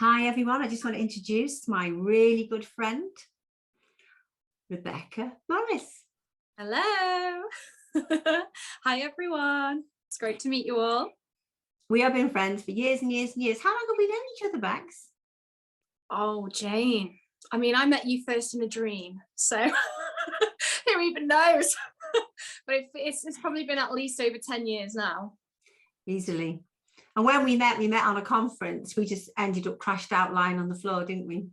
Hi everyone, I just want to introduce my really good friend, Rebbecca Morris. Hello. Hi everyone. It's great to meet you all. We have been friends for years and years and years. How long have we known each other, Bex? Oh, Jane. I mean, I met you first in a dream, so who even knows? But it's probably been at least over 10 years now. Easily. And when we met on a conference. We just ended up crashed out lying on the floor, didn't we?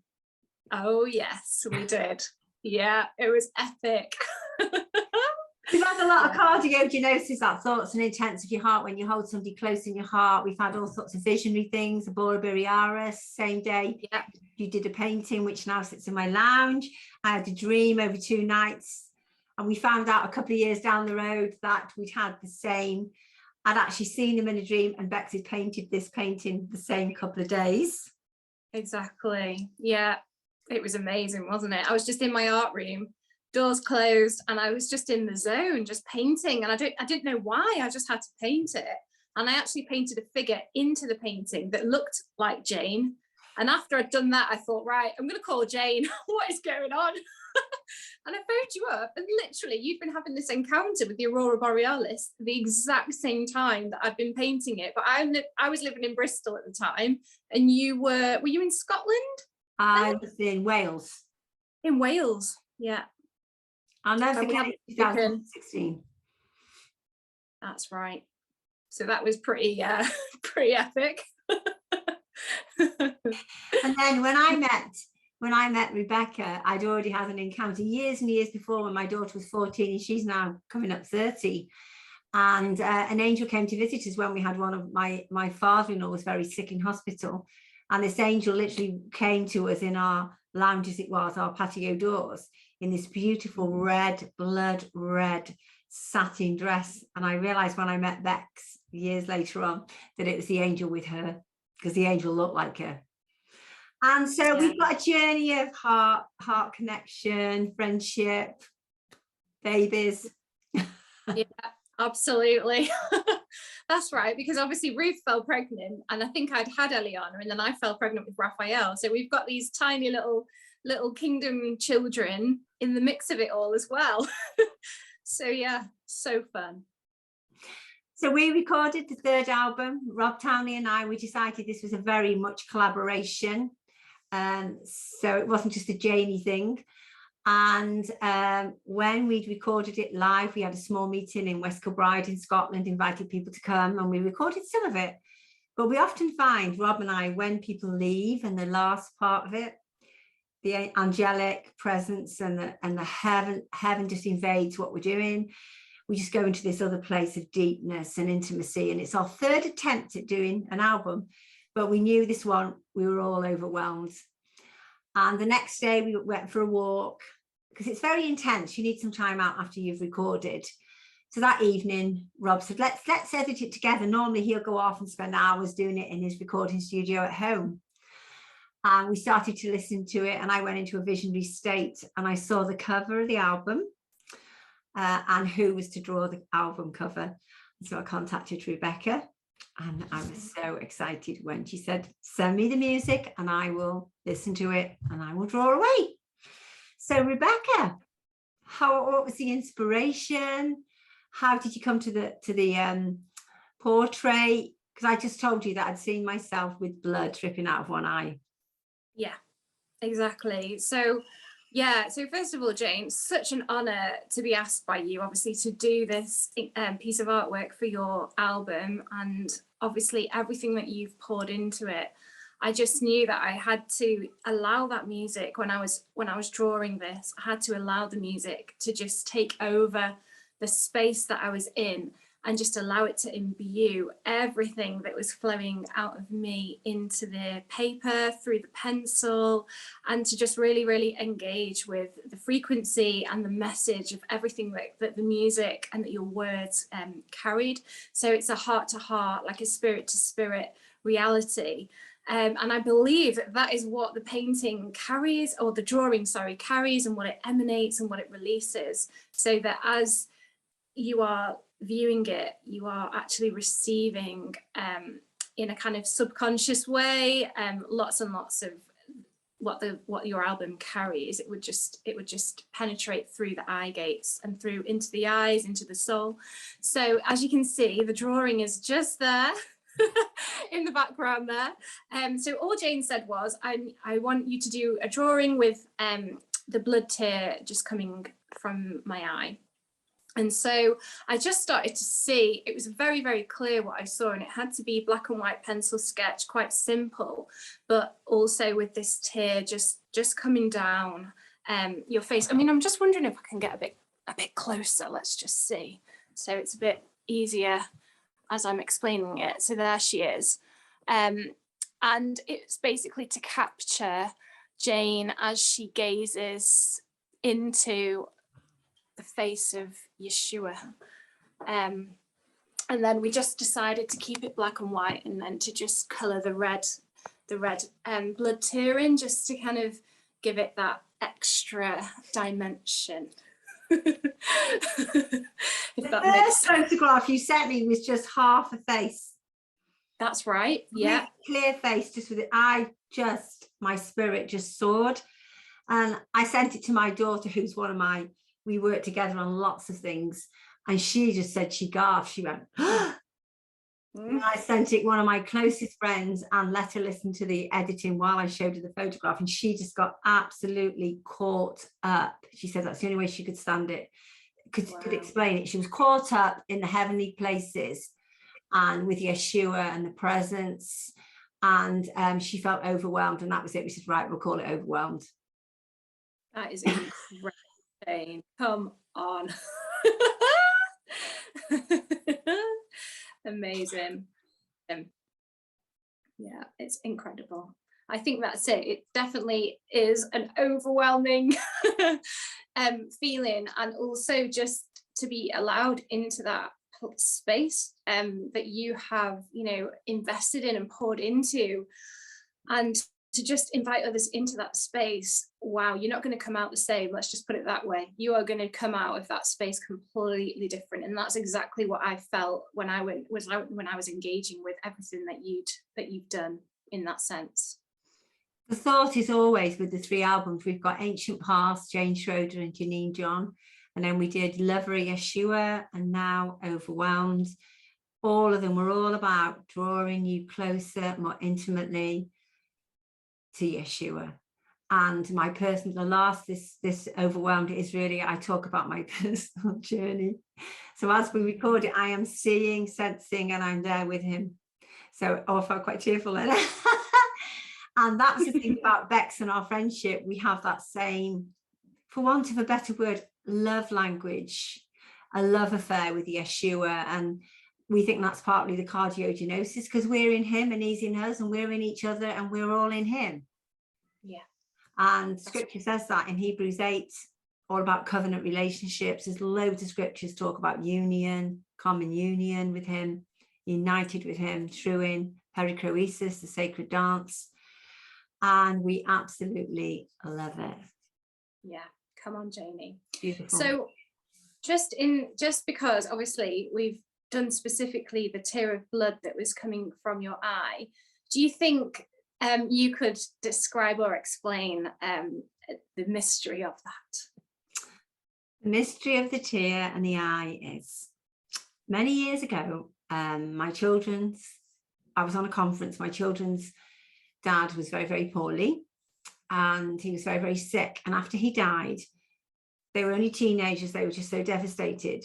Oh yes, we did. Yeah, it was epic. We've had a lot of cardio. Do you notice that thoughts and intents of your heart when you hold somebody close in your heart? We've had all sorts of visionary things. The Bora Borealis, same day. Yeah. You did a painting which now sits in my lounge. I had a dream over 2 nights, and we found out a couple of years down the road that we'd had the same. I'd actually seen them in a dream, and Bex had painted this painting the same couple of days. Exactly. Yeah, it was amazing, wasn't it? I was just in my art room, doors closed, and I was just in the zone, just painting. And I didn't know why. I just had to paint it. And I actually painted a figure into the painting that looked like Jane. And after I'd done that, I thought, right, I'm going to call Jane. What is going on? And I phoned you up, and literally you'd been having this encounter with the Aurora Borealis the exact same time that I'd been painting it. But I was living in Bristol at the time, and were you in Scotland? I was in Wales. In Wales, yeah. I'll never forget 2016. That's right. So that was pretty epic. And then when I met Rebbecca, I'd already had an encounter years and years before when my daughter was 14 and she's now coming up 30. And an angel came to visit us when we had one of my father-in-law was very sick in hospital. And this angel literally came to us in our lounge, as it was, our patio doors, in this beautiful red, blood red satin dress. And I realized when I met Bex years later on that it was the angel with her, because the angel looked like her. And so we've got a journey of heart connection, friendship, babies. Yeah, absolutely. That's right, because obviously Ruth fell pregnant, and I think I'd had Eliana, and then I fell pregnant with Raphael. So we've got these tiny little kingdom children in the mix of it all as well. So yeah, so fun. So we recorded the 3rd album. Rob Townley and we decided this was a very much collaboration. So it wasn't just a Janey thing. And when we'd recorded it live, we had a small meeting in West Kilbride in Scotland, invited people to come, and we recorded some of it. But we often find, Rob and I, when people leave and the last part of it, the angelic presence and the heaven just invades what we're doing. We just go into this other place of deepness and intimacy. And it's our 3rd attempt at doing an album, but we knew this one, we were all overwhelmed. And the next day we went for a walk, because it's very intense. You need some time out after you've recorded. So that evening, Rob said, let's edit it together. Normally he'll go off and spend hours doing it in his recording studio at home. And we started to listen to it, and I went into a visionary state, and I saw the cover of the album and who was to draw the album cover. So I contacted Rebbecca, and I was so excited when she said, send me the music and I will listen to it and I will draw away. So Rebbecca, what was the inspiration? How did you come to the portrait? Because I just told you that I'd seen myself with blood dripping out of one eye. Yeah, exactly. So first of all, Jane, such an honor to be asked by you, obviously, to do this piece of artwork for your album, and obviously everything that you've poured into it. I just knew that I had to allow that music when I was drawing this. I had to allow the music to just take over the space that I was in, and just allow it to imbue everything that was flowing out of me into the paper, through the pencil, and to just really, really engage with the frequency and the message of everything that the music and that your words carried. So it's a heart to heart, like a spirit to spirit reality. And I believe that is what the painting carries, or the drawing, sorry, carries, and what it emanates and what it releases. So that as you are viewing it, you are actually receiving in a kind of subconscious way, lots and lots of what your album carries, it would just penetrate through the eye gates and through into the eyes, into the soul. So as you can see, the drawing is just there in the background there. So all Jane said was, I want you to do a drawing with the blood tear just coming from my eye. And so I just started to see, it was very, very clear what I saw, and it had to be black and white pencil sketch, quite simple, but also with this tear just coming down your face. I mean, I'm just wondering if I can get a bit closer. Let's just see. So it's a bit easier as I'm explaining it. So there she is. And it's basically to capture Jane as she gazes into the face of Yeshua. And then we just decided to keep it black and white, and then to just colour the red blood tear in, just to kind of give it that extra dimension. If the first photograph you sent me was just half a face. That's right. Yeah. Clear face, just with it. My spirit just soared. And I sent it to my daughter, who's we worked together on lots of things, and she just said she gasped. She went, and I sent it one of my closest friends and let her listen to the editing while I showed her the photograph, and she just got absolutely caught up. She said that's the only way she could stand it, could explain it. She was caught up in the heavenly places and with Yeshua and the presence, and she felt overwhelmed, and that was it. We said, right, we'll call it Overwhelmed. That is incredible. Jane, come on. Amazing. Yeah, it's incredible. I think that's it. It definitely is an overwhelming feeling, and also just to be allowed into that space that you have, invested in and poured into, and to just invite others into that space. Wow, you're not going to come out the same. Let's just put it that way. You are going to come out of that space completely different, and that's exactly what I felt when I was engaging with everything that you've done in that sense. The thought is always with the 3 albums. We've got Ancient Past, Jane Schroeder and Janine John, and then we did Lover Yeshua, and now Overwhelmed. All of them were all about drawing you closer, more intimately to Yeshua. And my personal this Overwhelmed is really, I talk about my personal journey. So as we record it, I am seeing, sensing, and I'm there with him. So I felt quite tearful then. And that's the thing about Bex and our friendship. We have that same, for want of a better word, love language, a love affair with Yeshua. And we think that's partly the cardiogenosis, because we're in him and he's in us, and we're in each other and we're all in him. Yeah. And scripture says that in Hebrews 8, all about covenant relationships. There's loads of scriptures talk about union, common union with him, united with him, through in perichoresis, the sacred dance. And we absolutely love it. Yeah, come on, Jamie. Beautiful. So just because obviously we've done specifically the tear of blood that was coming from your eye, do you think you could describe or explain the mystery of that? The mystery of the tear and the eye is, many years ago, I was on a conference. My children's dad was very, very poorly, and he was very, very sick. And after he died, they were only teenagers. They were just so devastated.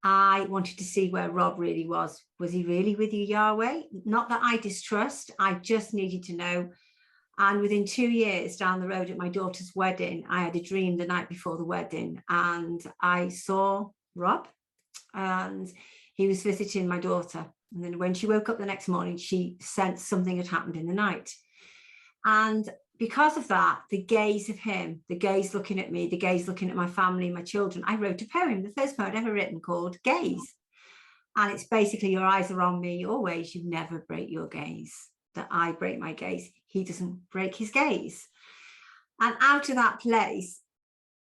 I wanted to see where Rob really was. Was he really with you, Yahweh? Not that I distrust, I just needed to know. And within 2 years down the road at my daughter's wedding, I had a dream the night before the wedding, and I saw Rob, and he was visiting my daughter. And then when she woke up the next morning, she sensed something had happened in the night. And because of that, the gaze of him, the gaze looking at me, the gaze looking at my family, my children, I wrote a poem, the first poem I'd ever written, called Gaze. And it's basically, your eyes are on me always, you never break your gaze. That I break my gaze, he doesn't break his gaze. And out of that place,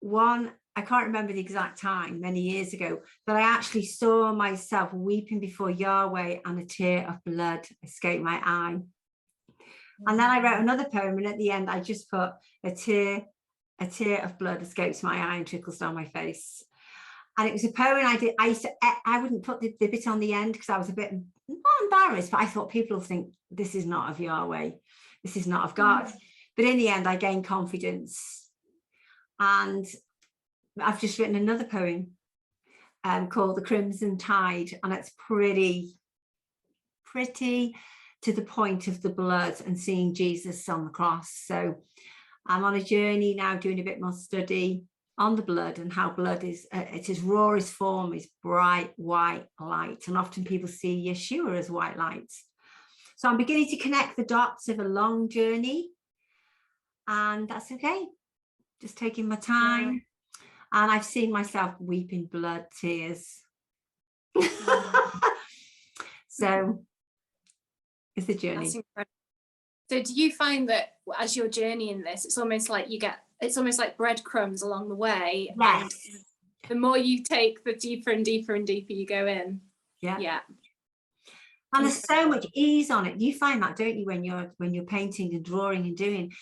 one I can't remember the exact time, many years ago, that I actually saw myself weeping before Yahweh and a tear of blood escaped my eye. And then I wrote another poem, and at the end I just put a tear of blood escapes my eye and trickles down my face. And it was a poem I did. I wouldn't put the bit on the end because I was a bit not embarrassed, but I thought people will think this is not of Yahweh, this is not of God. But in the end, I gained confidence, and I've just written another poem called The Crimson Tide, and it's pretty to the point of the blood and seeing Jesus on the cross. So I'm on a journey now, doing a bit more study on the blood and how blood is, at its rawest form, is bright white light. And often people see Yeshua as white light. So I'm beginning to connect the dots of a long journey, and that's okay. Just taking my time. And I've seen myself weeping blood tears. So it's a journey. That's incredible. So do you find that as you're journeying this, it's almost like it's almost like breadcrumbs along the way? Yes. And the more you take, the deeper and deeper and deeper you go in. Yeah. And there's so much ease on it. You find that, don't you, when you're painting and drawing and doing?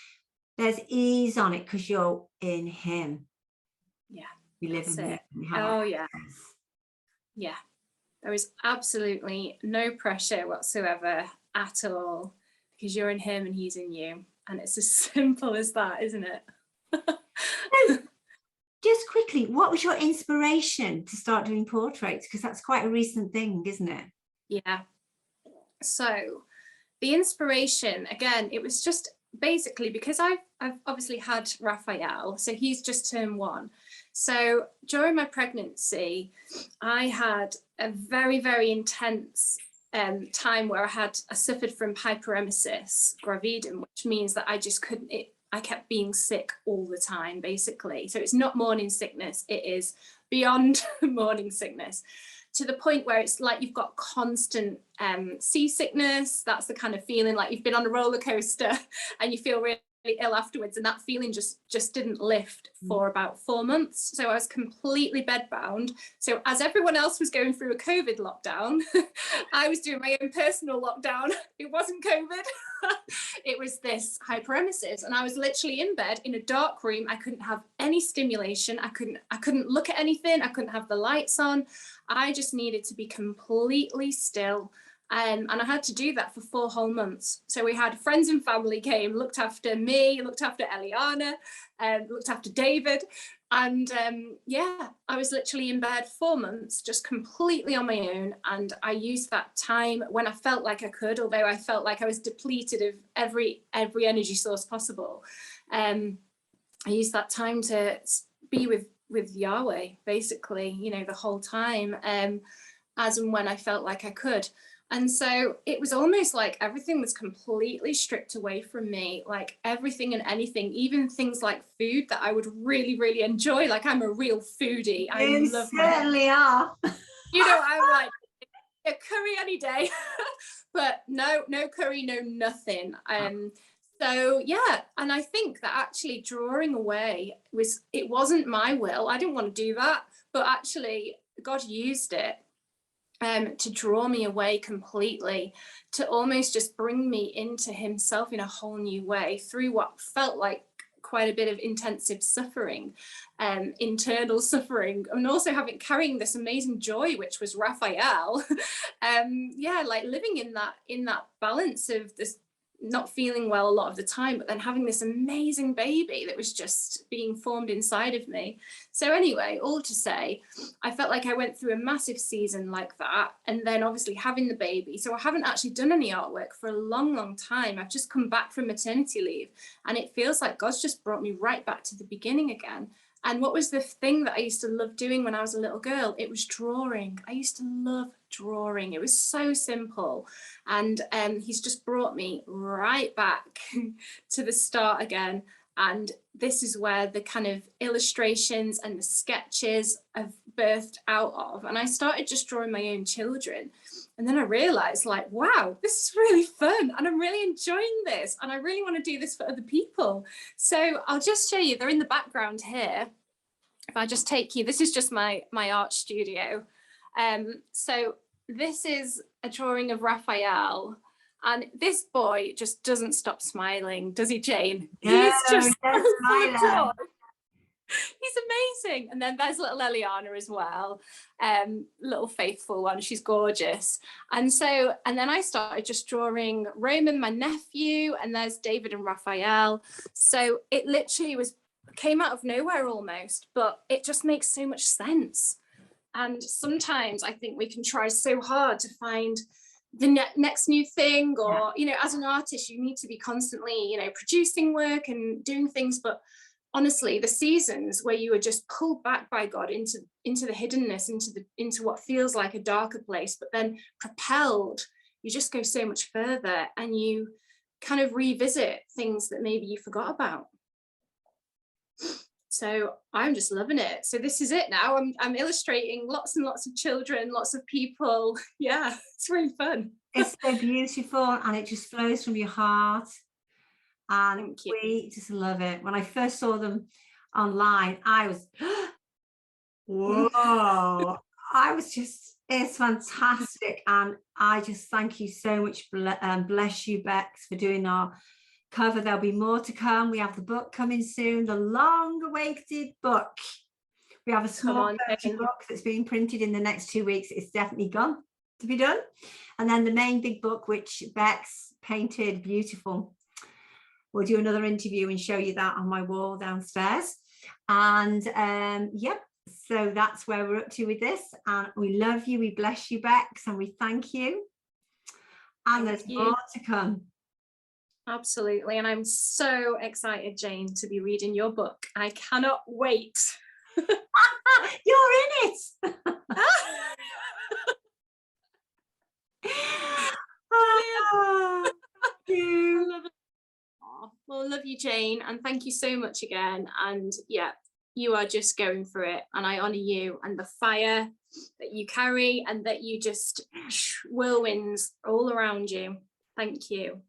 There's ease on it because you're in him. Yeah. You live in him. Oh yeah. Yeah. There is absolutely no pressure whatsoever at all, because you're in him and he's in you. And it's as simple as that, isn't it? Just quickly, what was your inspiration to start doing portraits? Because that's quite a recent thing, isn't it? Yeah. So the inspiration, again, it was just basically because I've obviously had Raphael, so he's just turned 1. So during my pregnancy, I had a very, very intense time where I suffered from hyperemesis gravidum, which means that I just couldn't, I kept being sick all the time, basically. So it's not morning sickness, it is beyond morning sickness, to the point where it's like you've got constant seasickness. That's the kind of feeling like you've been on a roller coaster and you feel really ill afterwards, and that feeling just didn't lift for about 4 months. So I was completely bedbound. So as everyone else was going through a COVID lockdown, I was doing my own personal lockdown. It wasn't COVID. It was this hyperemesis, and I was literally in bed in a dark room. I couldn't have any stimulation. I couldn't look at anything. I couldn't have the lights on. I just needed to be completely still. And I had to do that for 4 whole months. So we had friends and family came, looked after me, looked after Eliana, looked after David. And yeah, I was literally in bed 4 months, just completely on my own. And I used that time when I felt like I could, although I felt like I was depleted of every energy source possible. I used that time to be with Yahweh, basically, you know, the whole time, as and when I felt like I could. And so it was almost like everything was completely stripped away from me, like everything and anything, even things like food that I would really, really enjoy. Like, I'm a real foodie. You certainly are. You know, I'm like, a curry any day, but no curry, no nothing. So yeah, and I think that actually drawing away it wasn't my will. I didn't want to do that, but actually God used it to draw me away completely, to almost just bring me into himself in a whole new way through what felt like quite a bit of intensive suffering, internal suffering, and also carrying this amazing joy, which was Raphael. Yeah, like living in that balance of this, not feeling well a lot of the time, but then having this amazing baby that was just being formed inside of me. So anyway, all to say, I felt like I went through a massive season like that, and then obviously having the baby. So I haven't actually done any artwork for a long time. I've just come back from maternity leave, and it feels like God's just brought me right back to the beginning again. And what was the thing that I used to love doing when I was a little girl? It was drawing. I used to love drawing. It was so simple. And he's just brought me right back to the start again. And this is where the kind of illustrations and the sketches have birthed out of. And I started just drawing my own children. And then I realized, like, wow, this is really fun and I'm really enjoying this. And I really want to do this for other people. So I'll just show you, they're in the background here. if I just take you, this is just my art studio. So this is a drawing of Raphael, and this boy just doesn't stop smiling, does he, Jane? No, He's just don't so full of smile. joy. He's amazing. And then there's little Eliana as well, little faithful one. She's gorgeous. And then I started just drawing Roman, my nephew, and there's David and Raphael. So it literally came out of nowhere almost, but it just makes so much sense. And sometimes I think we can try so hard to find the next new thing, or, you know, as an artist, you need to be constantly, you know, producing work and doing things. But honestly, the seasons where you are just pulled back by God into the hiddenness, into what feels like a darker place, but then propelled, you just go so much further, and you kind of revisit things that maybe you forgot about. So I'm just loving it. So this is it now. I'm illustrating lots and lots of children, lots of people. Yeah, it's really fun. It's so beautiful, and it just flows from your heart. And we just love it. When I first saw them online, I was, whoa, it's fantastic. And I just thank you so much. Bless you, Bex, for doing our cover. There'll be more to come. We have the book coming soon, the long-awaited book. We have a small book that's being printed in the next 2 weeks. It's definitely gone to be done. And then the main big book, which Bex painted beautiful. We'll do another interview and show you that on my wall downstairs. And yep, so that's where we're up to with this. And we love you, we bless you, Bex, and we thank you. And there's more to come. Absolutely. And I'm so excited, Jane, to be reading your book. I cannot wait. You're in it. Oh, I love it. Well, love you, Jane, and thank you so much again. And yeah, you are just going for it, and I honor you and the fire that you carry, and that you just whirlwinds all around you. Thank you.